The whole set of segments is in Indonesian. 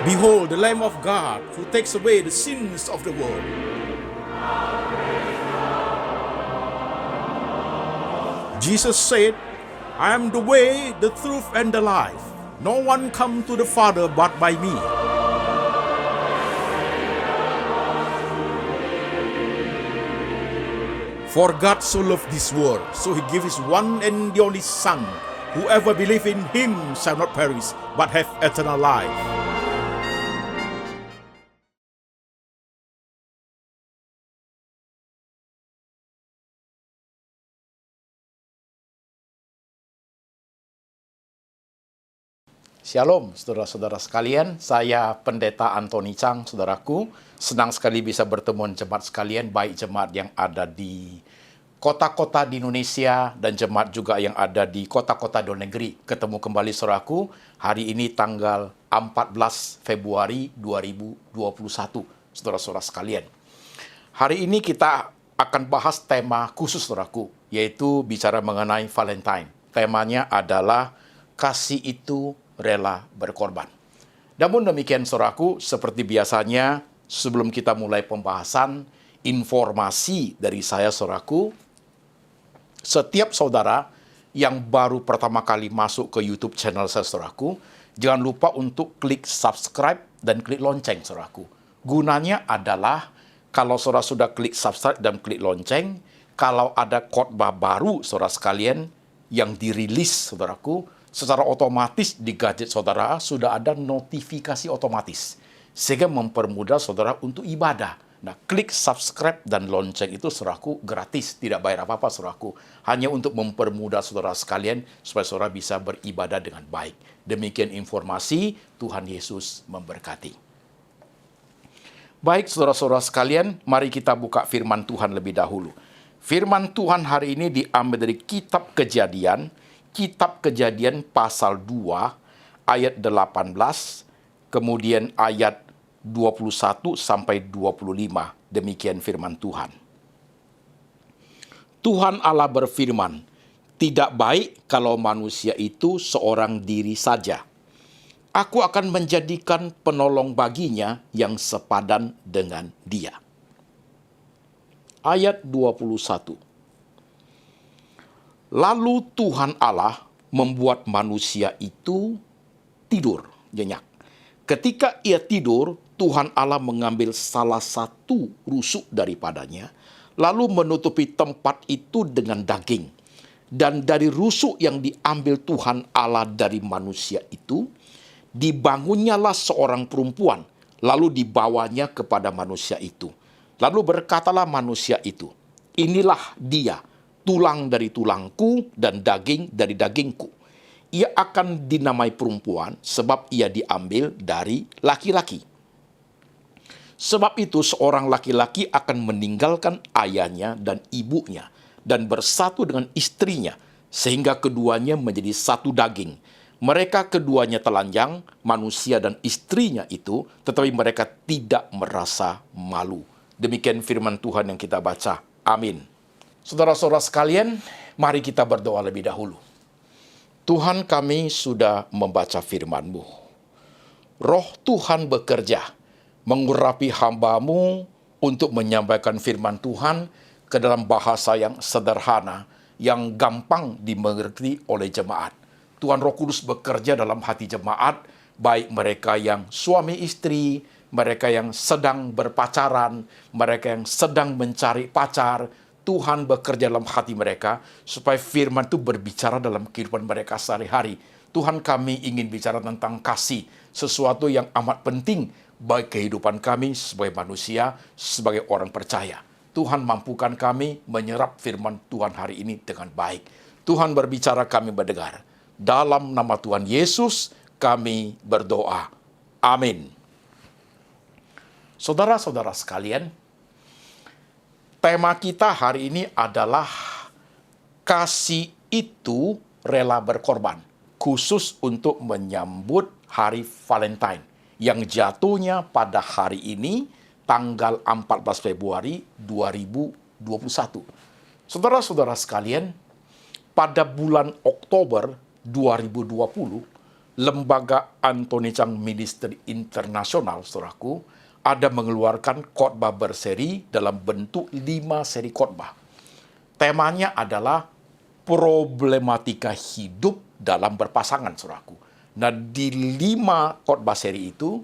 Behold, the Lamb of God who takes away the sins of the world. Jesus said, I am the way, the truth, and the life. No one come to the Father but by me. For God so loved this world, so he gave his one and the only Son. Whoever believes in him shall not perish, but have eternal life. Shalom, saudara-saudara sekalian. Saya Pendeta Antoni Chang, saudaraku. Senang sekali bisa bertemu jemaat sekalian, baik jemaat yang ada di kota-kota di Indonesia dan jemaat juga yang ada di kota-kota di luar negeri. Ketemu kembali, saudaraku. Hari ini tanggal 14 Februari 2021, saudara-saudara sekalian. Hari ini kita akan bahas tema khusus, saudaraku, yaitu bicara mengenai Valentine. Temanya adalah kasih itu rela berkorban. Namun demikian, saudaraku, seperti biasanya, sebelum kita mulai pembahasan, informasi dari saya, saudaraku, setiap saudara yang baru pertama kali masuk ke YouTube channel saya, saudaraku, jangan lupa untuk klik subscribe dan klik lonceng, saudaraku. Gunanya adalah, kalau saudara sudah klik subscribe dan klik lonceng, kalau ada khotbah baru, saudara sekalian, yang dirilis, saudaraku, secara otomatis di gadget saudara sudah ada notifikasi otomatis, sehingga mempermudah saudara untuk ibadah. Nah, klik subscribe dan lonceng itu, saudaraku, gratis, tidak bayar apa-apa, saudaraku. Hanya untuk mempermudah saudara sekalian supaya saudara bisa beribadah dengan baik. Demikian informasi, Tuhan Yesus memberkati. Baik, saudara-saudara sekalian, mari kita buka firman Tuhan lebih dahulu. Firman Tuhan hari ini diambil dari Kitab Kejadian pasal 2 ayat 18, kemudian ayat 21 sampai 25. Demikian firman Tuhan. Tuhan Allah berfirman, "Tidak baik kalau manusia itu seorang diri saja. Aku akan menjadikan penolong baginya yang sepadan dengan dia." Ayat 21. Lalu Tuhan Allah membuat manusia itu tidur nyenyak. Ketika ia tidur, Tuhan Allah mengambil salah satu rusuk daripadanya, lalu menutupi tempat itu dengan daging. Dan dari rusuk yang diambil Tuhan Allah dari manusia itu, dibangunnyalah seorang perempuan, lalu dibawanya kepada manusia itu. Lalu berkatalah manusia itu, "Inilah dia, tulang dari tulangku dan daging dari dagingku. Ia akan dinamai perempuan sebab ia diambil dari laki-laki. Sebab itu seorang laki-laki akan meninggalkan ayahnya dan ibunya dan bersatu dengan istrinya, sehingga keduanya menjadi satu daging. Mereka keduanya telanjang, manusia dan istrinya itu, tetapi mereka tidak merasa malu." Demikian firman Tuhan yang kita baca. Amin. Saudara-saudara sekalian, mari kita berdoa lebih dahulu. Tuhan, kami sudah membaca firman-Mu. Roh Tuhan bekerja, mengurapi hamba-Mu untuk menyampaikan firman Tuhan ke dalam bahasa yang sederhana, yang gampang dimengerti oleh jemaat. Tuhan Roh Kudus bekerja dalam hati jemaat, baik mereka yang suami istri, mereka yang sedang berpacaran, mereka yang sedang mencari pacar. Tuhan bekerja dalam hati mereka supaya firman itu berbicara dalam kehidupan mereka sehari-hari. Tuhan, kami ingin bicara tentang kasih, sesuatu yang amat penting bagi kehidupan kami sebagai manusia, sebagai orang percaya. Tuhan, mampukan kami menyerap firman Tuhan hari ini dengan baik. Tuhan berbicara, kami mendengar. Dalam nama Tuhan Yesus kami berdoa. Amin. Saudara-saudara sekalian, tema kita hari ini adalah kasih itu rela berkorban, khusus untuk menyambut hari Valentine yang jatuhnya pada hari ini, tanggal 14 Februari 2021. Saudara-saudara sekalian, pada bulan Oktober 2020, Lembaga Anthony Chang Ministry Internasional, saudaraku, ada mengeluarkan khotbah berseri dalam bentuk 5 seri khotbah. Temanya adalah problematika hidup dalam berpasangan, saudaraku. Nah, di 5 khotbah seri itu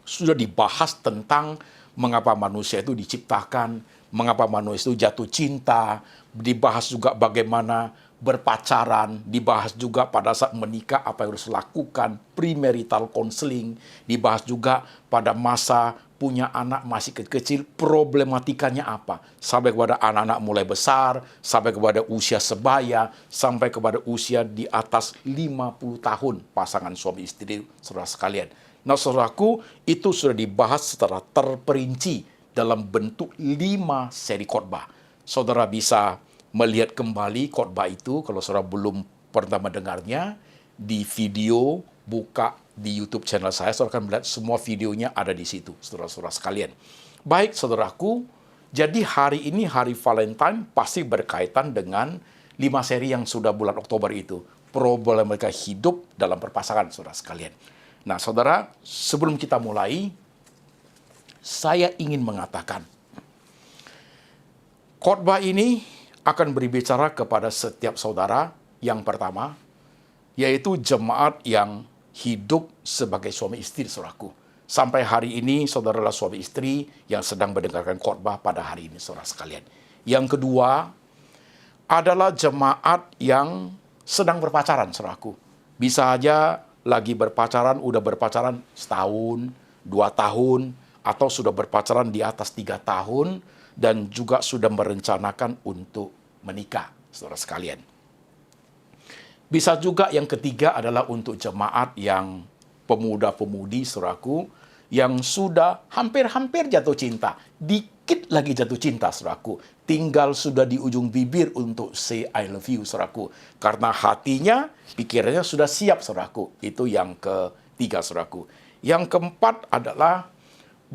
sudah dibahas tentang mengapa manusia itu diciptakan, mengapa manusia itu jatuh cinta, dibahas juga bagaimana berpacaran, dibahas juga pada saat menikah apa yang harus lakukan, premarital counseling, dibahas juga pada masa punya anak masih kecil, problematikanya apa, sampai kepada anak-anak mulai besar, sampai kepada usia sebaya, sampai kepada usia di atas 50 tahun pasangan suami istri, saudara sekalian. Nah, saudaraku, itu sudah dibahas secara terperinci dalam bentuk 5 seri khotbah. Saudara bisa melihat kembali khotbah itu kalau saudara belum pernah mendengarnya di video, buka di YouTube channel saya, saudara akan melihat semua videonya ada di situ, saudara-saudara sekalian. Baik, saudaraku, jadi hari ini hari Valentine pasti berkaitan dengan 5 seri yang sudah bulan Oktober itu. Problematika hidup dalam berpasangan, saudara sekalian. Nah, saudara, sebelum kita mulai, saya ingin mengatakan, khotbah ini akan berbicara kepada setiap saudara yang pertama, yaitu jemaat yang hidup sebagai suami istri, saudaraku. Sampai hari ini, saudara adalah suami istri yang sedang mendengarkan khotbah pada hari ini, saudara sekalian. Yang kedua, adalah jemaat yang sedang berpacaran, saudaraku. Bisa aja lagi berpacaran, udah berpacaran setahun, 2 tahun, atau sudah berpacaran di atas 3 tahun, dan juga sudah merencanakan untuk menikah, saudara sekalian. Bisa juga yang ketiga adalah untuk jemaat yang pemuda-pemudi, saudaraku, yang sudah hampir-hampir jatuh cinta, dikit lagi jatuh cinta, saudaraku. Tinggal sudah di ujung bibir untuk say I love you, saudaraku. Karena hatinya, pikirannya sudah siap, saudaraku. Itu yang ketiga, saudaraku. Yang keempat adalah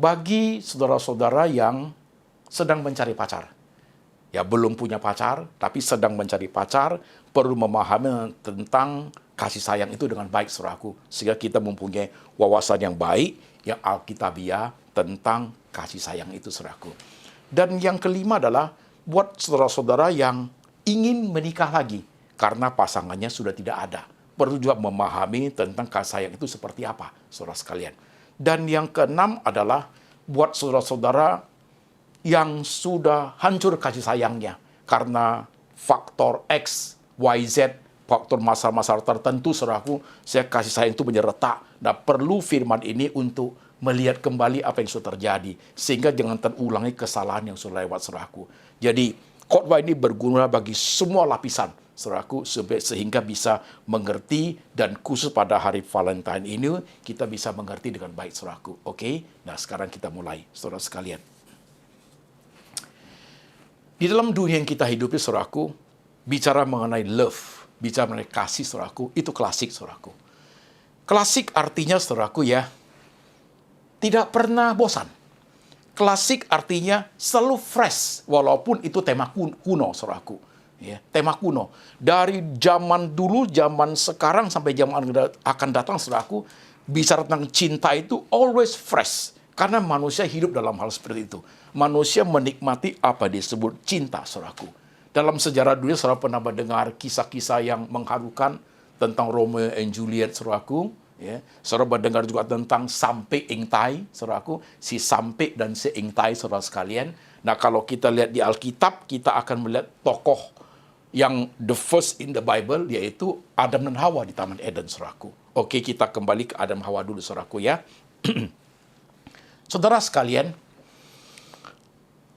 bagi saudara-saudara yang sedang mencari pacar. Ya, belum punya pacar, tapi sedang mencari pacar, perlu memahami tentang kasih sayang itu dengan baik, saudaraku. Sehingga kita mempunyai wawasan yang baik, yang alkitabiah tentang kasih sayang itu, saudaraku. Dan yang kelima adalah buat saudara-saudara yang ingin menikah lagi, karena pasangannya sudah tidak ada. Perlu juga memahami tentang kasih sayang itu seperti apa, saudara sekalian. Dan yang keenam adalah buat saudara-saudara yang sudah hancur kasih sayangnya karena faktor X, Y, Z, faktor masa-masa tertentu, saudaraku, saya kasih sayang itu menjadi retak. Nah, perlu firman ini untuk melihat kembali apa yang sudah terjadi, sehingga jangan terulangi kesalahan yang sudah lewat, saudaraku. Jadi, khotbah ini berguna bagi semua lapisan, saudaraku, sehingga bisa mengerti, dan khusus pada hari Valentine ini, kita bisa mengerti dengan baik, saudaraku. Oke? Nah, sekarang kita mulai, saudara sekalian. Di dalam dunia yang kita hidupi, saudaraku, bicara mengenai love, bicara mengenai kasih, saudaraku, itu klasik, saudaraku. Klasik artinya, saudaraku, ya, tidak pernah bosan. Klasik artinya selalu fresh, walaupun itu tema kuno, saudaraku. Ya, tema kuno. Dari zaman dulu, zaman sekarang, sampai zaman akan datang, saudaraku, bicara tentang cinta itu always fresh. Karena manusia hidup dalam hal seperti itu. Manusia menikmati apa disebut cinta, saudaraku. Dalam sejarah dunia, saudara pernah mendengar kisah-kisah yang mengharukan tentang Romeo and Juliet, saudaraku. Ya. Saudara mendengar juga tentang Sampe Ing Tai, saudaraku. Si Sampe dan si Ing Tai, saudara sekalian. Nah, kalau kita lihat di Alkitab, kita akan melihat tokoh yang the first in the Bible, yaitu Adam dan Hawa di Taman Eden, saudaraku. Oke, kita kembali ke Adam Hawa dulu, saudaraku, ya. Saudara sekalian,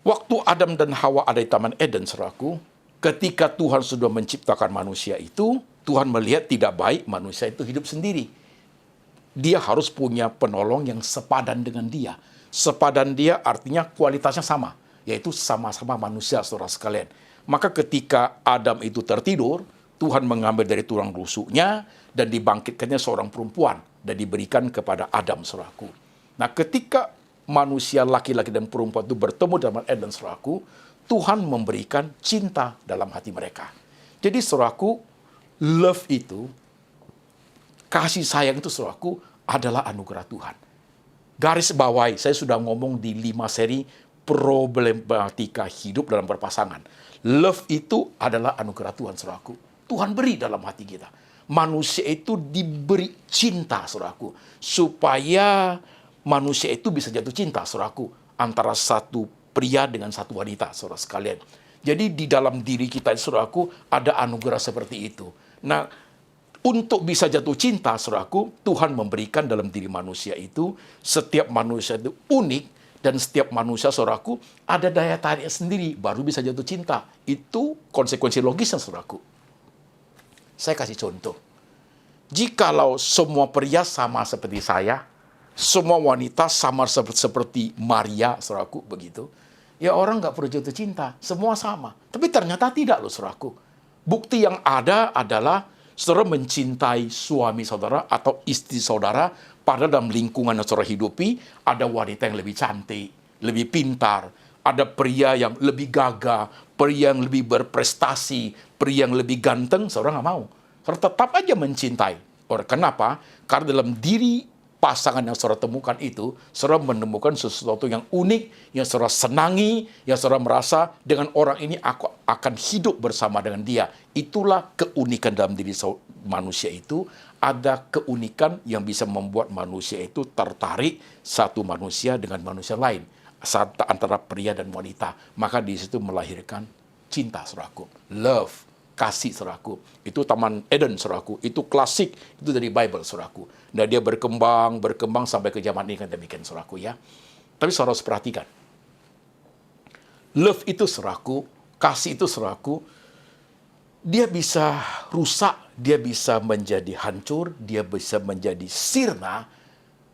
waktu Adam dan Hawa ada di Taman Eden, saudaraku, ketika Tuhan sudah menciptakan manusia itu, Tuhan melihat tidak baik manusia itu hidup sendiri. Dia harus punya penolong yang sepadan dengan dia. Sepadan dia artinya kualitasnya sama, yaitu sama-sama manusia, saudara sekalian. Maka ketika Adam itu tertidur, Tuhan mengambil dari tulang rusuknya dan dibangkitkannya seorang perempuan dan diberikan kepada Adam, saudaraku. Nah, ketika manusia laki-laki dan perempuan itu bertemu dalam Eden, saudaraku, Tuhan memberikan cinta dalam hati mereka. Jadi, saudaraku, love itu kasih sayang itu saudaraku adalah anugerah Tuhan. Garis bawahi, saya sudah ngomong di 5 seri problematika hidup dalam berpasangan. Love itu adalah anugerah Tuhan, saudaraku. Tuhan beri dalam hati kita. Manusia itu diberi cinta, saudaraku. Supaya manusia itu bisa jatuh cinta, saudaraku. Antara satu pria dengan satu wanita, saudara sekalian. Jadi di dalam diri kita, saudaraku, ada anugerah seperti itu. Nah, untuk bisa jatuh cinta, saudaraku, Tuhan memberikan dalam diri manusia itu, setiap manusia itu unik, dan setiap manusia, saudaraku, ada daya tariknya sendiri, baru bisa jatuh cinta. Itu konsekuensi logisnya, saudaraku. Saya kasih contoh. Jikalau semua pria sama seperti saya, semua wanita sama seperti Maria, saudaraku, begitu, ya orang nggak perlu jatuh cinta, semua sama. Tapi ternyata tidak loh, saudaraku. Bukti yang ada adalah saudara mencintai suami saudara atau istri saudara, padahal dalam lingkungan yang saudara hidupi, ada wanita yang lebih cantik, lebih pintar, ada pria yang lebih gagah, pria yang lebih berprestasi, pria yang lebih ganteng, saudara nggak mau. Saudara tetap aja mencintai. Kenapa? Karena dalam diri pasangan yang saudara temukan itu, saudara menemukan sesuatu yang unik, yang saudara senangi, yang saudara merasa dengan orang ini aku akan hidup bersama dengan dia. Itulah keunikan dalam diri manusia itu. Ada keunikan yang bisa membuat manusia itu tertarik satu manusia dengan manusia lain. Antara pria dan wanita. Maka di situ melahirkan cinta, saudaraku. Love. Kasih, saudaraku. Itu Taman Eden, saudaraku. Itu klasik, itu dari Bible, saudaraku. Dan dia berkembang sampai ke zaman ini kan demikian, saudaraku ya. Tapi saudara harus perhatikan. Love itu, saudaraku, kasih itu, saudaraku, dia bisa rusak, dia bisa menjadi hancur, dia bisa menjadi sirna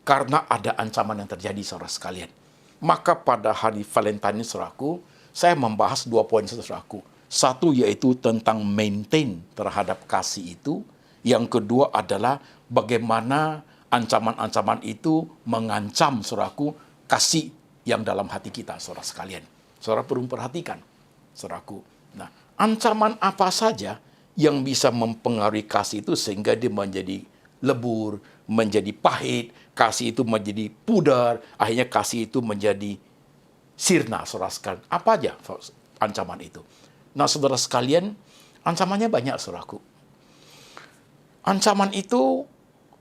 karena ada ancaman yang terjadi, saudara sekalian. Maka pada hari Valentine, saudaraku, saya membahas 2 poin, saudaraku. Satu yaitu tentang maintain terhadap kasih itu. Yang kedua adalah bagaimana ancaman-ancaman itu mengancam, saudaraku, kasih yang dalam hati kita, saudara sekalian. Saudara perlu perhatikan, saudaraku. Nah, ancaman apa saja yang bisa mempengaruhi kasih itu sehingga dia menjadi lebur, menjadi pahit, kasih itu menjadi pudar, akhirnya kasih itu menjadi sirna, saudara sekalian. Apa aja ancaman itu? Nah, saudara sekalian, ancamannya banyak, saudaraku. Ancaman itu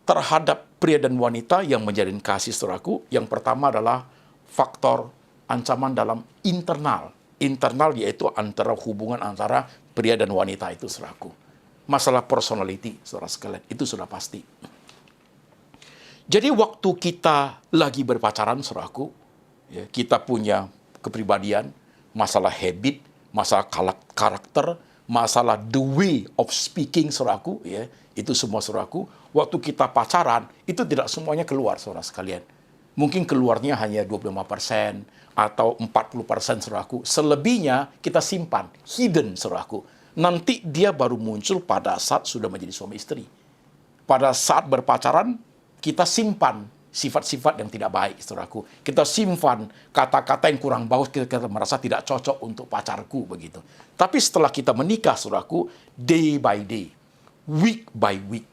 terhadap pria dan wanita yang menjalin kasih, saudaraku. Yang pertama adalah faktor ancaman dalam internal. Internal yaitu antara hubungan antara pria dan wanita itu, saudaraku. Masalah personality, saudara sekalian, itu sudah pasti. Jadi waktu kita lagi berpacaran, saudaraku, ya, kita punya kepribadian, masalah habit, masalah karakter, masalah the way of speaking, saudaraku, ya, itu semua, saudaraku. Waktu kita pacaran, itu tidak semuanya keluar, saudara sekalian. Mungkin keluarnya hanya 25% atau 40%, saudaraku. Selebihnya kita simpan, hidden, saudaraku. Nanti dia baru muncul pada saat sudah menjadi suami istri. Pada saat berpacaran, kita simpan sifat-sifat yang tidak baik, saudaraku. Kita simpan kata-kata yang kurang bagus, kita merasa tidak cocok untuk pacarku, begitu. Tapi setelah kita menikah, saudaraku, day by day, week by week,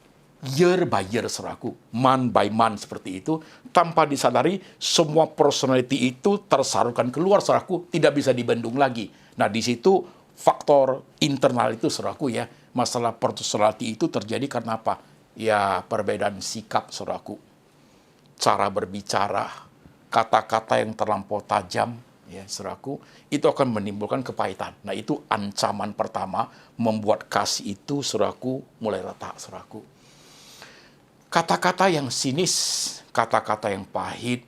year by year, saudaraku, month by month, seperti itu, tanpa disadari, semua personality itu tersalurkan keluar, saudaraku, tidak bisa dibendung lagi. Nah, di situ faktor internal itu, saudaraku, ya, masalah personality itu terjadi karena apa? Ya, perbedaan sikap, saudaraku. Cara berbicara, kata-kata yang terlampau tajam, ya, saudaraku, itu akan menimbulkan kepahitan. Nah, itu ancaman pertama membuat kasih itu, saudaraku, mulai retak, saudaraku. Kata-kata yang sinis, kata-kata yang pahit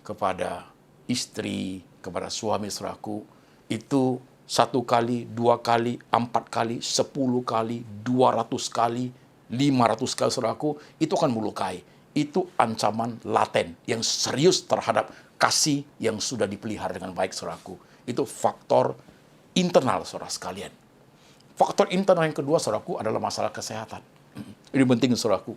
kepada istri, kepada suami, saudaraku, itu 1 kali, 2 kali, 4 kali, 10 kali, 200 kali, 500 kali, saudaraku, itu akan melukai. Itu ancaman laten yang serius terhadap kasih yang sudah dipelihara dengan baik, saudaraku. Itu faktor internal, saudara sekalian. Faktor internal yang kedua, saudaraku, adalah masalah kesehatan. Ini penting, saudaraku.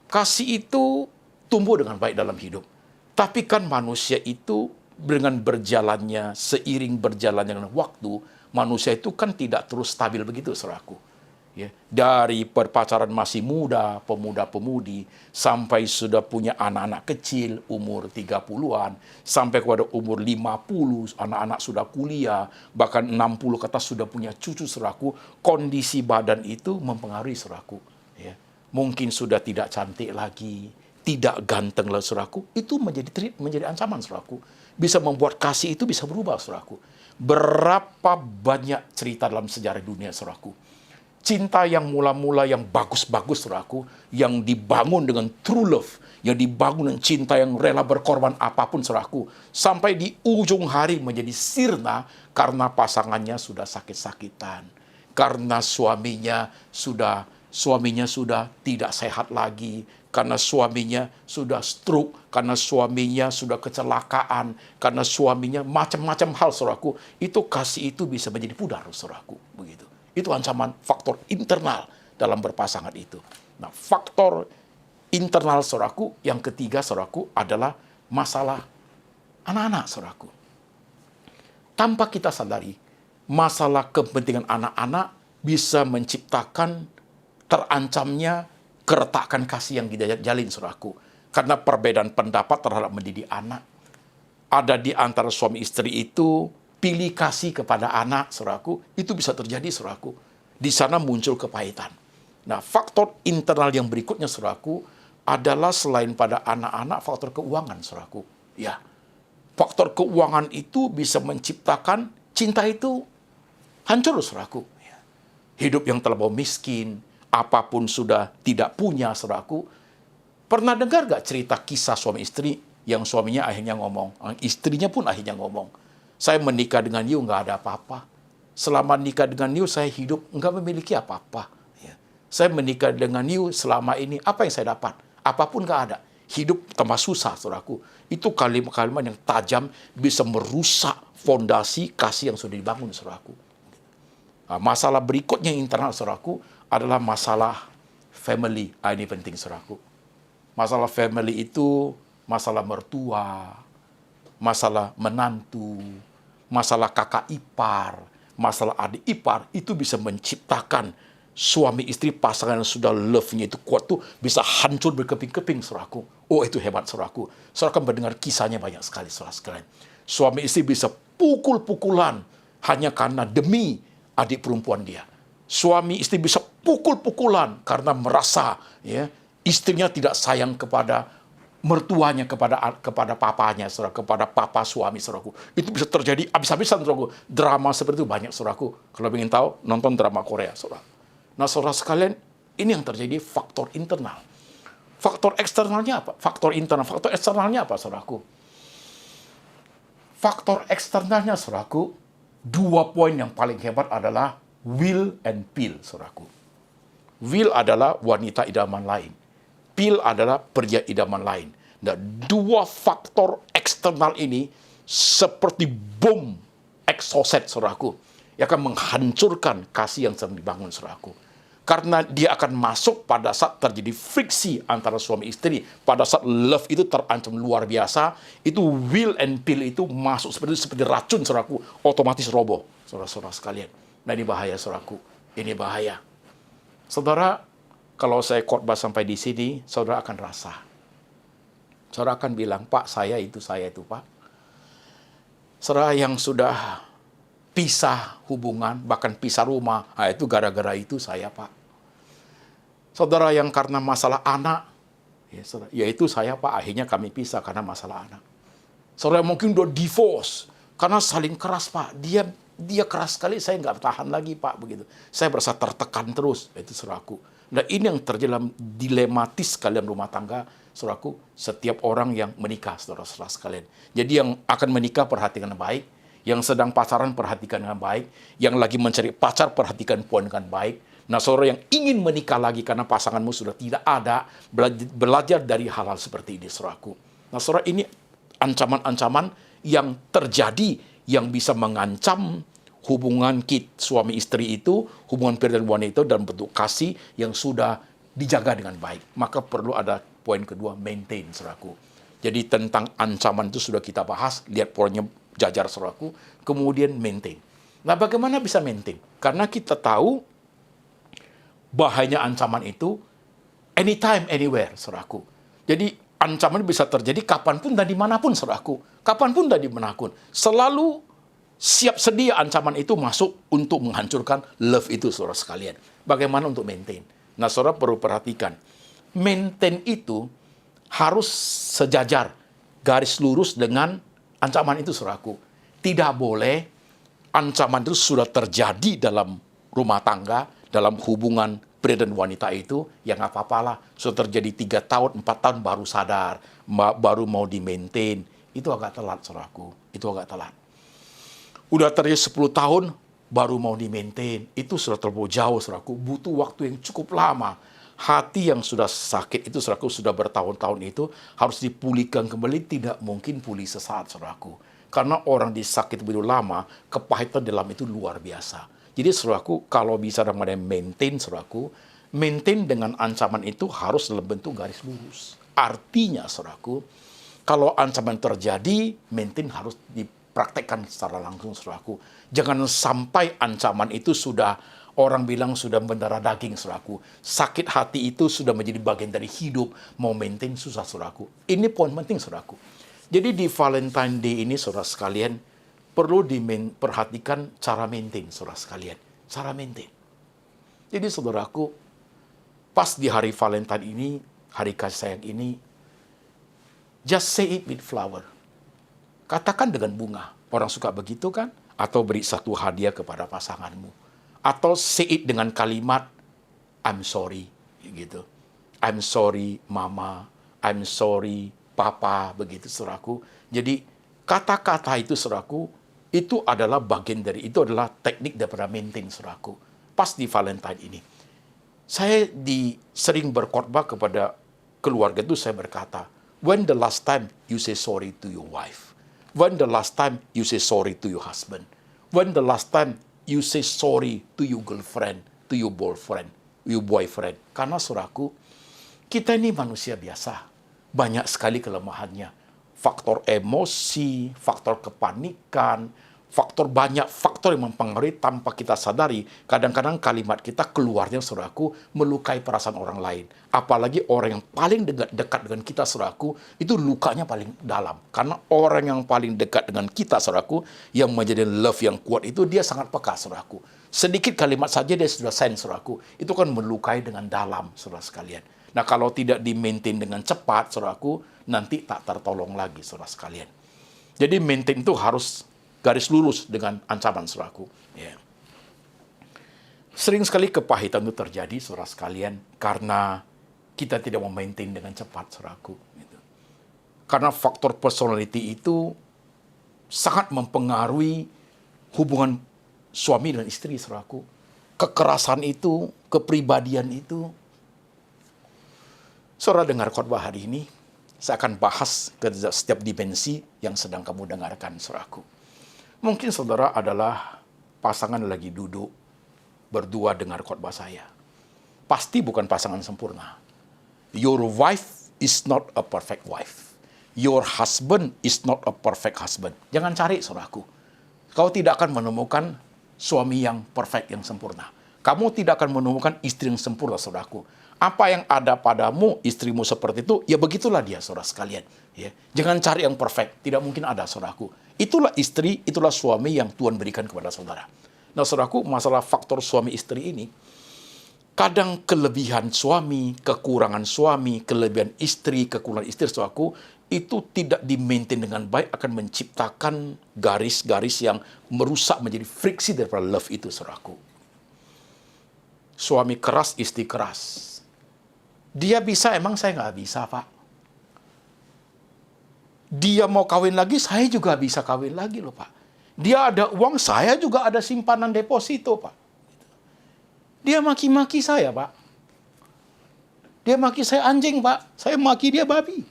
Kasih itu tumbuh dengan baik dalam hidup. Tapi kan manusia itu dengan berjalannya, seiring berjalannya dengan waktu, manusia itu kan tidak terus stabil begitu, saudaraku. Ya, dari perpacaran masih muda, pemuda-pemudi, sampai sudah punya anak-anak kecil, umur 30-an, sampai kepada umur 50, anak-anak sudah kuliah, bahkan 60 ke atas sudah punya cucu, saudaraku. Kondisi badan itu mempengaruhi, saudaraku. Ya. Mungkin sudah tidak cantik lagi, tidak ganteng lagi, saudaraku. Itu menjadi ancaman, saudaraku. Bisa membuat kasih itu bisa berubah, saudaraku. Berapa banyak cerita dalam sejarah dunia, saudaraku. Cinta yang mula-mula yang bagus-bagus, saudaraku, yang dibangun dengan true love, yang dibangun dengan cinta yang rela berkorban apapun, saudaraku, sampai di ujung hari menjadi sirna karena pasangannya sudah sakit-sakitan, karena suaminya sudah tidak sehat lagi, karena suaminya sudah stroke, karena suaminya sudah kecelakaan, karena suaminya macam-macam hal, saudaraku. Itu kasih itu bisa menjadi pudar, saudaraku, begitu. Itu ancaman faktor internal dalam berpasangan itu. Nah, faktor internal, saudaraku, yang ketiga, saudaraku, adalah masalah anak-anak, saudaraku. Tanpa kita sadari, masalah kepentingan anak-anak bisa menciptakan terancamnya keretakan kasih yang dijalin, saudaraku. Karena perbedaan pendapat terhadap mendidik anak. Ada di antara suami istri itu, pilih kasih kepada anak, saudaraku, itu bisa terjadi, saudaraku. Di sana muncul kepahitan. Nah, faktor internal yang berikutnya, saudaraku, adalah selain pada anak-anak, faktor keuangan, saudaraku. Ya, faktor keuangan itu bisa menciptakan cinta itu hancur, saudaraku. Hidup yang terlalu miskin, apapun sudah tidak punya, saudaraku. Pernah dengar gak cerita kisah suami istri yang suaminya akhirnya ngomong, istrinya pun akhirnya ngomong, saya menikah dengan you nggak ada apa-apa. Selama nikah dengan you, saya hidup nggak memiliki apa-apa. Ya. Saya menikah dengan you selama ini, apa yang saya dapat? Apapun nggak ada. Hidup tambah susah, saudaraku. Itu kalimat-kalimat yang tajam bisa merusak fondasi kasih yang sudah dibangun, saudaraku. Nah, masalah berikutnya yang internal, saudaraku, adalah masalah family. Ini penting, saudaraku. Masalah family itu masalah mertua, masalah menantu, masalah kakak ipar, masalah adik ipar, itu bisa menciptakan suami istri pasangan yang sudah love-nya itu kuat tuh bisa hancur berkeping-keping, saudaraku. Oh, itu hebat, saudaraku. Saudara akan mendengar kisahnya banyak sekali, saudara sekalian. Suami istri bisa pukul-pukulan hanya karena demi adik perempuan dia. Suami istri bisa pukul-pukulan karena merasa ya istrinya tidak sayang kepada mertuanya, kepada papanya, saudara, kepada papa suami, saudaraku. Itu bisa terjadi habis-habisan, saudaraku. Drama seperti itu banyak, saudaraku. Kalau ingin tahu, nonton drama Korea, saudara. Nah, saudara sekalian, ini yang terjadi faktor internal. Faktor eksternalnya apa? Faktor internal. Faktor eksternalnya apa, saudaraku? Faktor eksternalnya, saudaraku, 2 poin yang paling hebat adalah will and pill, saudaraku. Will adalah wanita idaman lain. Pill adalah pria idaman lain. Nah, 2 faktor eksternal ini seperti bom exocet, saudaraku, yang akan menghancurkan kasih yang sedang dibangun, saudaraku. Karena dia akan masuk pada saat terjadi friksi antara suami istri, pada saat love itu terancam luar biasa, itu will and pill itu masuk seperti racun, saudaraku, otomatis roboh, saudara-saudara sekalian. Nah, ini bahaya, saudaraku. Ini bahaya. Saudara, kalau saya khotbah sampai di sini, saudara akan rasa. Saudara akan bilang, Pak, saya itu, Pak. Saudara yang sudah pisah hubungan, bahkan pisah rumah, itu gara-gara itu saya, Pak. Saudara yang karena masalah anak, yaitu saya, Pak, akhirnya kami pisah karena masalah anak. Saudara mungkin udah divorce, karena saling keras, Pak. Dia keras sekali, saya nggak tahan lagi, Pak, begitu. Saya merasa tertekan terus, itu saudaraku. Nah, ini yang terjadi dalam dilematis kalian rumah tangga, saudaraku, setiap orang yang menikah, saudara-saudara sekalian. Jadi yang akan menikah, perhatikan dengan baik. Yang sedang pacaran, perhatikan dengan baik. Yang lagi mencari pacar, perhatikan poin dengan baik. Nah, saudara yang ingin menikah lagi karena pasanganmu sudah tidak ada, belajar dari hal-hal seperti ini, saudaraku. Nah, saudara, ini ancaman-ancaman yang terjadi yang bisa mengancam hubungan suami istri itu, hubungan pria dan wanita itu dalam bentuk kasih yang sudah dijaga dengan baik. Maka perlu ada poin kedua, maintain, saudaraku. Jadi tentang ancaman itu sudah kita bahas, lihat poinnya jajar, saudaraku. Kemudian maintain. Nah, bagaimana bisa maintain? Karena kita tahu bahayanya ancaman itu anytime, anywhere, saudaraku. Jadi ancaman bisa terjadi kapanpun dan dimanapun, saudaraku. Kapanpun dan dimanapun. Selalu siap sedia ancaman itu masuk untuk menghancurkan love itu, saudara sekalian. Bagaimana untuk maintain? Nah, saudara perlu perhatikan. Maintain itu harus sejajar, garis lurus dengan ancaman itu, saudaraku. Tidak boleh ancaman itu sudah terjadi dalam rumah tangga, dalam hubungan pria dan wanita itu, ya nggak apa-apalah. Sudah terjadi 3 tahun, 4 tahun baru sadar, baru mau di-maintain. Itu agak telat, saudaraku. Itu agak telat. Udah terjadi 10 tahun, baru mau di-maintain. Itu sudah terlalu jauh, saudaraku. Butuh waktu yang cukup lama. Hati yang sudah sakit itu, saudaraku, sudah bertahun-tahun itu, harus dipulihkan kembali. Tidak mungkin pulih sesaat, saudaraku. Karena orang disakit begitu lama, kepahitan dalam itu luar biasa. Jadi, saudaraku, kalau bisa namanya maintain, saudaraku, maintain dengan ancaman itu harus dalam bentuk garis lurus. Artinya, saudaraku, kalau ancaman terjadi, maintain harus dipraktekkan secara langsung, saudaraku. Jangan sampai ancaman itu sudah, orang bilang sudah mendarah daging, saudaraku. Sakit hati itu sudah menjadi bagian dari hidup, mau maintain susah, saudaraku. Ini poin penting, saudaraku. Jadi di Valentine Day ini, saudara sekalian, perlu diperhatikan cara maintain, saudara sekalian. Cara maintain. Jadi, saudaraku, pas di hari Valentine ini, hari kasih sayang ini, just say it with flower. Katakan dengan bunga. Orang suka begitu kan? Atau beri satu hadiah kepada pasanganmu. Atau say it dengan kalimat, I'm sorry. Gitu. I'm sorry, Mama. I'm sorry, Papa. Begitu, saudaraku. Jadi, kata-kata itu, saudaraku, itu adalah bagian dari, itu adalah teknik daripada maintain, saudaraku. Pas di Valentine ini. Saya sering berkhotbah kepada keluarga itu, saya berkata, when the last time you say sorry to your wife? When the last time you say sorry to your husband? When the last time you say sorry to your girlfriend, to your boyfriend? Karena, saudaraku, kita ini manusia biasa. Banyak sekali kelemahannya. Faktor emosi, faktor kepanikan, banyak faktor yang mempengaruhi tanpa kita sadari. Kadang-kadang kalimat kita keluarnya, saudaraku, melukai perasaan orang lain. Apalagi orang yang paling dekat dengan kita, saudaraku, itu lukanya paling dalam. Karena orang yang paling dekat dengan kita, saudaraku, yang menjadi love yang kuat itu, dia sangat peka, saudaraku. Sedikit kalimat saja dia sudah sense, saudaraku. Itu kan melukai dengan dalam, saudara sekalian. Nah, kalau tidak di-maintain dengan cepat, saudaraku, nanti tak tertolong lagi, saudara sekalian. Jadi, maintain itu harus garis lurus dengan ancaman, saudaraku. Yeah. Sering sekali kepahitan itu terjadi, saudara sekalian, karena kita tidak memaintain dengan cepat, saudaraku. Gitu. Karena faktor personality itu sangat mempengaruhi hubungan suami dan istri, saudaraku. Kekerasan itu, kepribadian itu. Saudara dengar khotbah hari ini, saya akan bahas ke setiap dimensi yang sedang kamu dengarkan, saudaraku. Mungkin saudara adalah pasangan lagi duduk, berdua dengar khotbah saya. Pasti bukan pasangan sempurna. Your wife is not a perfect wife. Your husband is not a perfect husband. Jangan cari, saudaraku. Kau tidak akan menemukan suami yang perfect, yang sempurna. Kamu tidak akan menemukan istri yang sempurna, saudaraku. Apa yang ada padamu, istrimu seperti itu, ya begitulah dia, saudara sekalian. Ya. Jangan cari yang perfect, tidak mungkin ada, saudaraku. Itulah istri, itulah suami yang Tuhan berikan kepada saudara. Nah, saudaraku, masalah faktor suami istri ini, kadang kelebihan suami, kekurangan suami, kelebihan istri, kekurangan istri, saudaraku, itu tidak di-maintain dengan baik, akan menciptakan garis-garis yang merusak menjadi friksi daripada love itu, saudaraku. Suami keras, istri keras. Dia bisa, emang saya nggak bisa, Pak. Dia mau kawin lagi, saya juga bisa kawin lagi loh, Pak. Dia ada uang, saya juga ada simpanan deposito, Pak. Dia maki-maki saya, Pak. Dia maki saya anjing, Pak. Saya maki dia babi.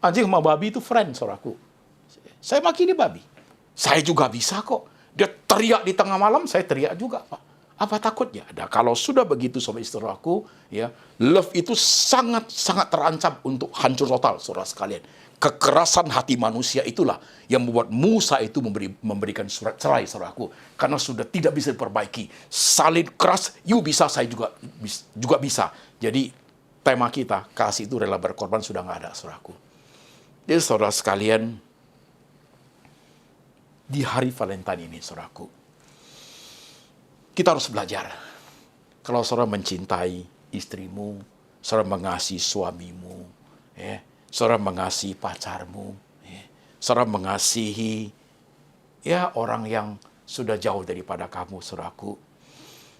Anjing sama babi itu friend, saudaraku. Saya maki dia babi. Saya juga bisa kok. Dia teriak di tengah malam, saya teriak juga, Pak. Apa takutnya? Nah, kalau sudah begitu sama saudaraku, ya, love itu sangat-sangat terancam untuk hancur total, saudara sekalian. Kekerasan hati manusia itulah yang membuat Musa itu memberikan surat cerai, saudaraku, karena sudah tidak bisa diperbaiki. Salin keras, you bisa, saya juga bisa. Jadi tema kita, kasih itu rela berkorban, sudah nggak ada, saudaraku. Jadi saudara sekalian, di hari Valentine ini, saudaraku, kita harus belajar. Kalau saudara mencintai istrimu, saudara mengasihi suamimu, ya, saudara mengasihi pacarmu, ya, saudara mengasihi orang yang sudah jauh daripada kamu, saudaraku.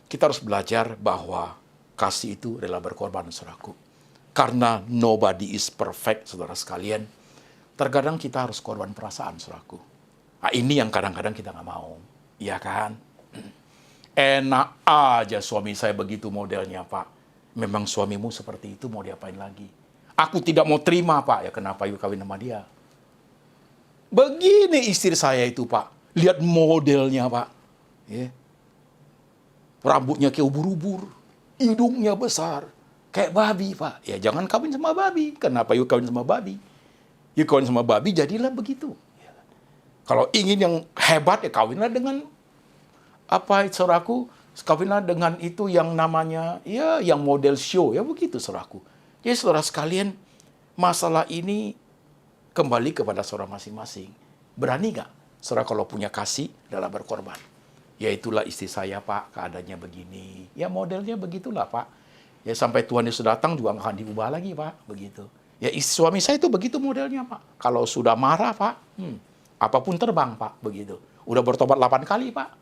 Kita harus belajar bahwa kasih itu rela berkorban, saudaraku. Karena nobody is perfect, saudara sekalian. Terkadang kita harus korban perasaan, saudaraku. Nah, ini yang kadang-kadang kita nggak mau, iya kan? Enak aja suami saya begitu modelnya, Pak. Memang suamimu seperti itu, mau diapain lagi? Aku tidak mau terima, Pak. Ya kenapa you kawin sama dia? Begini istri saya itu, Pak. Lihat modelnya, Pak. Ya. Rambutnya kayak ubur-ubur. Hidungnya besar. Kayak babi, Pak. Ya jangan kawin sama babi. Kenapa you kawin sama babi? You kawin sama babi, jadilah begitu. Kalau ingin yang hebat, ya kawinlah dengan saudaraku, kawinlah dengan itu yang namanya, yang model show, ya begitu, saudaraku. Jadi saudara sekalian, masalah ini kembali kepada saudara masing-masing. Berani nggak saudara kalau punya kasih dalam berkorban? Ya itulah istri saya, Pak, keadaannya begini. Ya modelnya begitulah, Pak. Ya sampai Tuhan Yesus datang juga nggak akan diubah lagi, Pak, begitu. Ya suami saya itu begitu modelnya, Pak. Kalau sudah marah, Pak, apapun terbang, Pak, begitu. Udah bertobat 8 kali, Pak.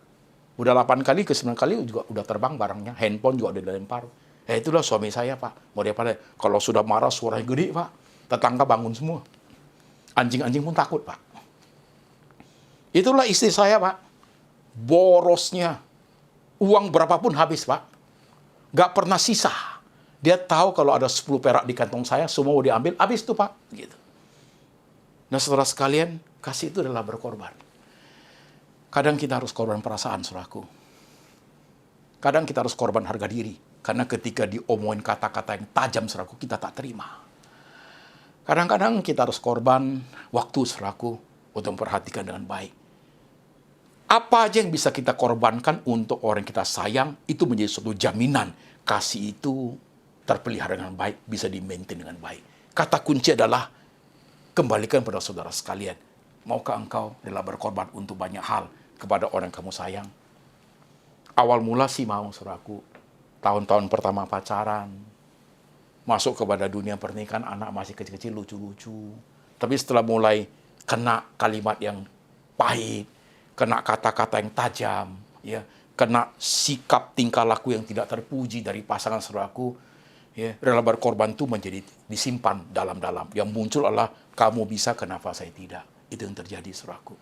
Udah 8 kali ke 9 kali juga udah terbang barangnya. Handphone juga udah dilempar. Ya itulah suami saya, Pak. Mau dia pada kalau sudah marah suaranya gede, Pak. Tetangga bangun semua. Anjing-anjing pun takut, Pak. Itulah istri saya, Pak. Borosnya. Uang berapapun habis, Pak. Gak pernah sisa. Dia tahu kalau ada 10 perak di kantong saya, semua mau diambil, habis tuh, Pak. Gitu. Nah, saudara sekalian, kasih itu adalah berkorban. Kadang kita harus korban perasaan, saudaraku. Kadang kita harus korban harga diri. Karena ketika diomongin kata-kata yang tajam, saudaraku, kita tak terima. Kadang-kadang kita harus korban waktu, saudaraku, untuk memperhatikan dengan baik. Apa aja yang bisa kita korbankan untuk orang yang kita sayang, itu menjadi suatu jaminan. Kasih itu terpelihara dengan baik, bisa di-maintain dengan baik. Kata kunci adalah, kembalikan pada saudara sekalian. Maukah engkau rela berkorban untuk banyak hal kepada orang yang kamu sayang? Awal mula sih mau, saudaraku. Tahun-tahun pertama pacaran, masuk kepada dunia pernikahan, anak masih kecil-kecil, lucu-lucu. Tapi setelah mulai kena kalimat yang pahit, kena kata-kata yang tajam, ya, kena sikap tingkah laku yang tidak terpuji dari pasangan saudaraku, ya, rela berkorban itu menjadi disimpan dalam-dalam. Yang muncul adalah, kamu bisa, kenapa saya tidak? Itu yang terjadi, saudaraku.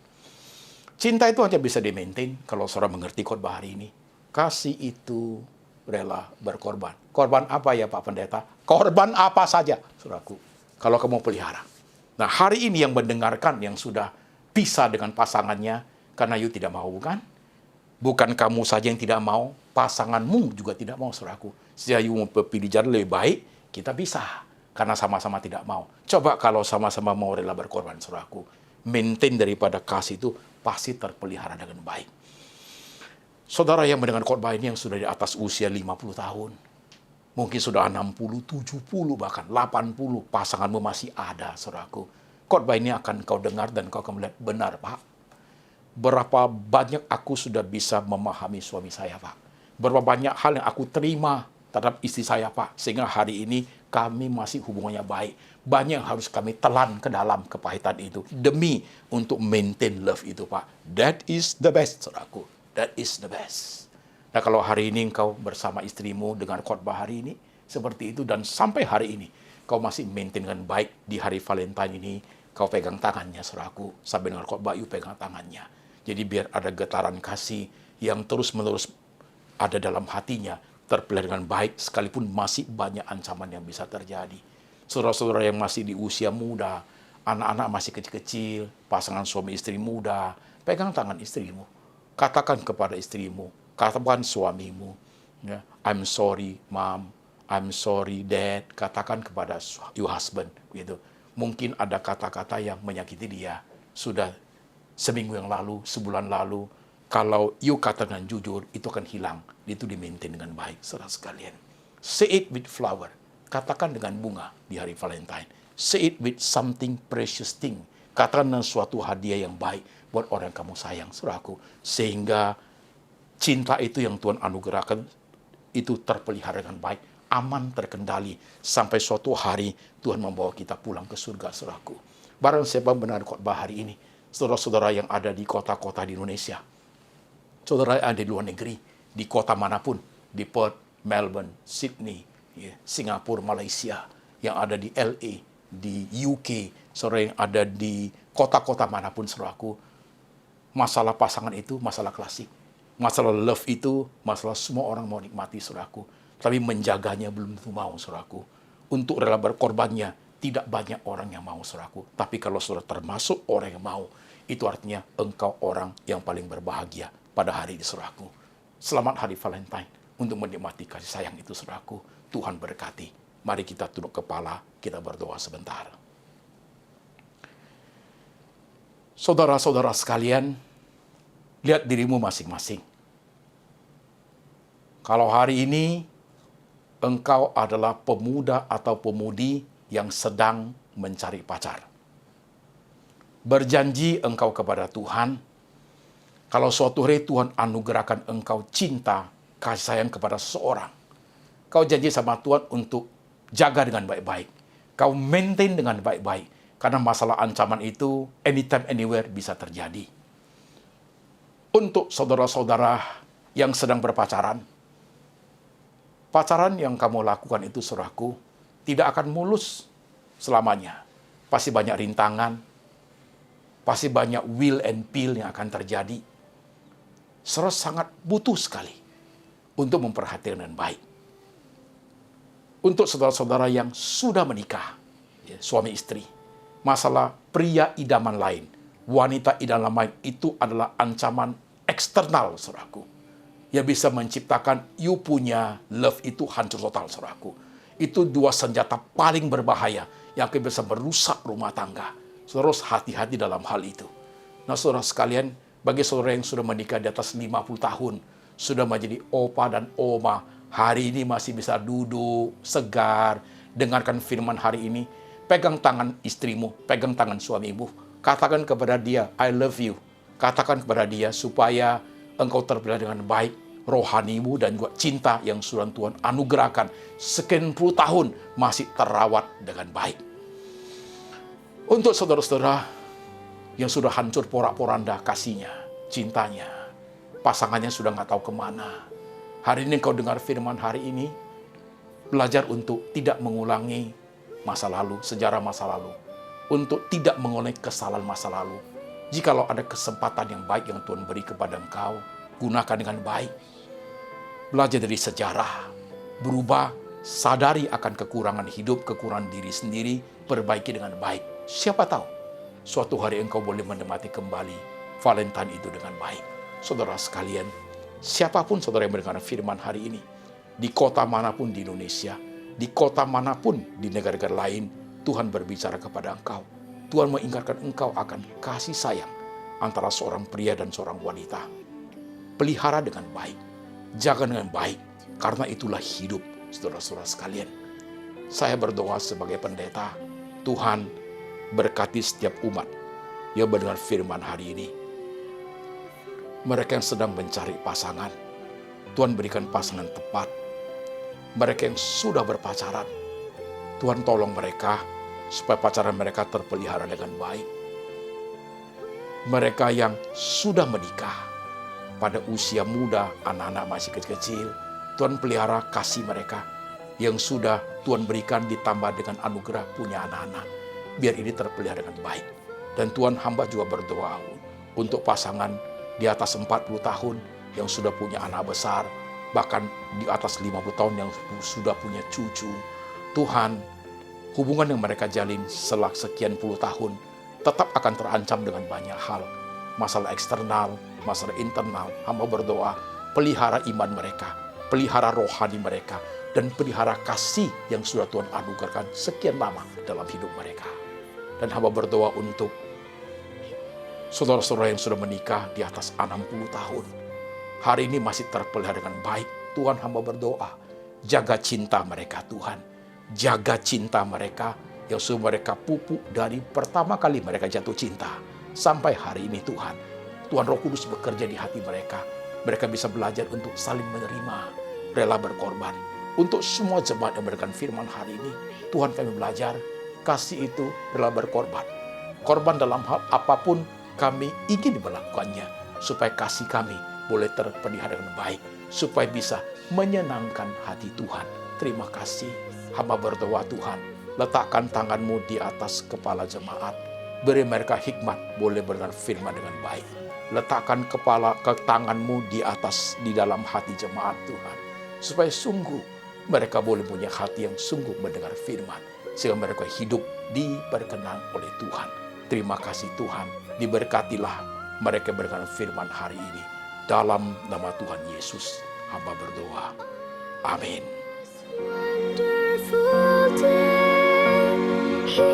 Cinta itu hanya bisa di-maintain kalau saudara mengerti khotbah hari ini. Kasih itu rela berkorban. Korban apa ya, Pak Pendeta? Korban apa saja, saudaraku, kalau kamu pelihara. Nah, hari ini yang mendengarkan, yang sudah pisah dengan pasangannya, karena you tidak mau, bukan? Bukan kamu saja yang tidak mau, pasanganmu juga tidak mau, saudaraku. Sehingga you mau pilih jalan lebih baik, kita pisah. Karena sama-sama tidak mau. Coba kalau sama-sama mau rela berkorban, saudaraku. Maintain daripada kasih itu pasti terpelihara dengan baik. Saudara yang mendengar khotbah ini yang sudah di atas usia 50 tahun, mungkin sudah 60, 70, bahkan 80, pasanganmu masih ada, saudaraku. Khotbah ini akan kau dengar dan kau akan melihat, benar, Pak. Berapa banyak aku sudah bisa memahami suami saya, Pak. Berapa banyak hal yang aku terima terhadap istri saya, Pak. Sehingga hari ini kami masih hubungannya baik. Banyak yang harus kami telan ke dalam kepahitan itu. Demi untuk maintain love itu, Pak. That is the best, saudaraku. That is the best. Nah, kalau hari ini engkau bersama istrimu dengan khotbah hari ini, seperti itu, dan sampai hari ini, kau masih maintain dengan baik di hari Valentine ini, kau pegang tangannya, saudaraku. Sampai dengan khotbah, you pegang tangannya. Jadi biar ada getaran kasih yang terus-menerus ada dalam hatinya, terpelihara dengan baik, sekalipun masih banyak ancaman yang bisa terjadi. Saudara-saudara yang masih di usia muda, anak-anak masih kecil-kecil, pasangan suami istri muda, pegang tangan istrimu. Katakan kepada istrimu, Katakan suamimu, ya, I'm sorry mom, I'm sorry dad. Katakan kepada your husband, gitu. Mungkin ada kata-kata yang menyakiti dia. Sudah seminggu yang lalu, sebulan lalu, kalau you katakan jujur, itu akan hilang. Itu di-maintain dengan baik, saudara sekalian. Say it with flower. Katakan dengan bunga di hari Valentine. Say it with something precious thing. Katakan dengan suatu hadiah yang baik buat orang yang kamu sayang, saudaraku. Sehingga cinta itu yang Tuhan anugerahkan, itu terpelihara dengan baik, aman, terkendali. Sampai suatu hari Tuhan membawa kita pulang ke surga, saudaraku. Barang siapa benar khotbah hari ini, saudara-saudara yang ada di kota-kota di Indonesia, saudara yang ada di luar negeri, di kota manapun, di Perth, Melbourne, Sydney, Singapura, Malaysia, yang ada di LA, di UK, saudara yang ada di kota-kota manapun, saudaraku, masalah pasangan itu masalah klasik. Masalah love itu masalah semua orang mau nikmati, saudaraku. Tapi menjaganya belum tentu mau, saudaraku. Untuk rela berkorbannya, tidak banyak orang yang mau, saudaraku. Tapi kalau saudara termasuk orang yang mau, itu artinya engkau orang yang paling berbahagia pada hari ini, saudaraku. Selamat hari Valentine untuk menikmati kasih sayang itu, saudaraku. Tuhan berkati. Mari kita tunduk kepala, kita berdoa sebentar. Saudara-saudara sekalian, lihat dirimu masing-masing. Kalau hari ini engkau adalah pemuda atau pemudi yang sedang mencari pacar, berjanji engkau kepada Tuhan, kalau suatu hari Tuhan anugerahkan engkau cinta, kasih sayang kepada seseorang, kau janji sama Tuhan untuk jaga dengan baik-baik, kau maintain dengan baik-baik, karena masalah ancaman itu anytime, anywhere bisa terjadi. Untuk saudara-saudara yang sedang berpacaran, pacaran yang kamu lakukan itu, saudaraku, tidak akan mulus selamanya. Pasti banyak rintangan, pasti banyak will and pill yang akan terjadi. Saudara sangat butuh sekali untuk memperhatikan dengan baik. Untuk saudara-saudara yang sudah menikah, suami istri, masalah pria idaman lain, wanita idaman lain, itu adalah ancaman eksternal, saudaraku, yang bisa menciptakan you punya love itu hancur total, saudaraku. Itu dua senjata paling berbahaya yang akan bisa merusak rumah tangga. Saudara harus hati-hati dalam hal itu. Nah, saudara sekalian, bagi saudara yang sudah menikah di atas 50 tahun, sudah menjadi opa dan oma, hari ini masih bisa duduk, segar, dengarkan firman hari ini, pegang tangan istrimu, pegang tangan suamimu, katakan kepada dia, I love you. Katakan kepada dia supaya engkau terpelihara dengan baik, rohanimu dan juga cinta yang sudah Tuhan anugerahkan sekian puluh tahun masih terawat dengan baik. Untuk saudara-saudara yang sudah hancur porak-poranda kasihnya, cintanya, pasangannya sudah nggak tahu kemana. Hari ini engkau dengar firman hari ini, belajar untuk tidak mengulangi masa lalu, sejarah masa lalu. Untuk tidak mengulangi kesalahan masa lalu. Jikalau ada kesempatan yang baik yang Tuhan beri kepada engkau, gunakan dengan baik. Belajar dari sejarah, berubah, sadari akan kekurangan hidup, kekurangan diri sendiri, perbaiki dengan baik. Siapa tahu, suatu hari engkau boleh menikmati kembali Valentine itu dengan baik. Saudara sekalian, siapapun saudara yang mendengar firman hari ini, di kota manapun di Indonesia, di kota manapun di negara-negara lain, Tuhan berbicara kepada engkau. Tuhan mengingatkan engkau akan kasih sayang antara seorang pria dan seorang wanita. Pelihara dengan baik, jaga dengan baik, karena itulah hidup, saudara-saudara sekalian. Saya berdoa sebagai pendeta, Tuhan berkati setiap umat yang mendengar firman hari ini. Mereka yang sedang mencari pasangan, Tuhan berikan pasangan tepat. Mereka yang sudah berpacaran, Tuhan tolong mereka supaya pacaran mereka terpelihara dengan baik. Mereka yang sudah menikah pada usia muda, anak-anak masih kecil-kecil, Tuhan pelihara kasih mereka yang sudah Tuhan berikan ditambah dengan anugerah punya anak-anak. Biar ini terpelihara dengan baik. Dan Tuhan, hamba juga berdoa untuk pasangan di atas 40 tahun yang sudah punya anak besar, bahkan di atas 50 tahun yang sudah punya cucu. Tuhan, hubungan yang mereka jalin setelah sekian puluh tahun tetap akan terancam dengan banyak hal. Masalah eksternal, masalah internal. Hamba berdoa, pelihara iman mereka, pelihara rohani mereka, dan pelihara kasih yang sudah Tuhan anugerahkan sekian lama dalam hidup mereka. Dan hamba berdoa untuk saudara-saudara yang sudah menikah di atas 60 tahun. Hari ini masih terpelihara dengan baik. Tuhan, hamba berdoa, jaga cinta mereka Tuhan. Jaga cinta mereka yang sudah mereka pupuk dari pertama kali mereka jatuh cinta. Sampai hari ini Tuhan. Tuhan Roh Kudus bekerja di hati mereka. Mereka bisa belajar untuk saling menerima, rela berkorban. Untuk semua jemaat yang mendengarkan firman hari ini, Tuhan, kami belajar, kasih itu rela berkorban. Korban dalam hal apapun kami ingin melakukannya, supaya kasih kami boleh terpelihara dengan baik, supaya bisa menyenangkan hati Tuhan. Terima kasih, hamba berdoa Tuhan, letakkan tangan-Mu di atas kepala jemaat, beri mereka hikmat boleh mendengar firman dengan baik. Letakkan tangan-Mu di dalam hati jemaat Tuhan, supaya sungguh mereka boleh punya hati yang sungguh mendengar firman, sehingga mereka hidup diperkenan oleh Tuhan. Terima kasih Tuhan, diberkatilah mereka mendengar firman hari ini. Dalam nama Tuhan Yesus, hamba berdoa. Amin. Wonderful day, He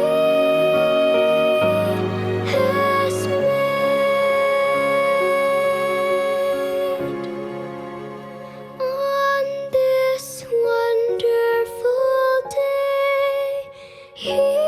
has made. On this wonderful day, He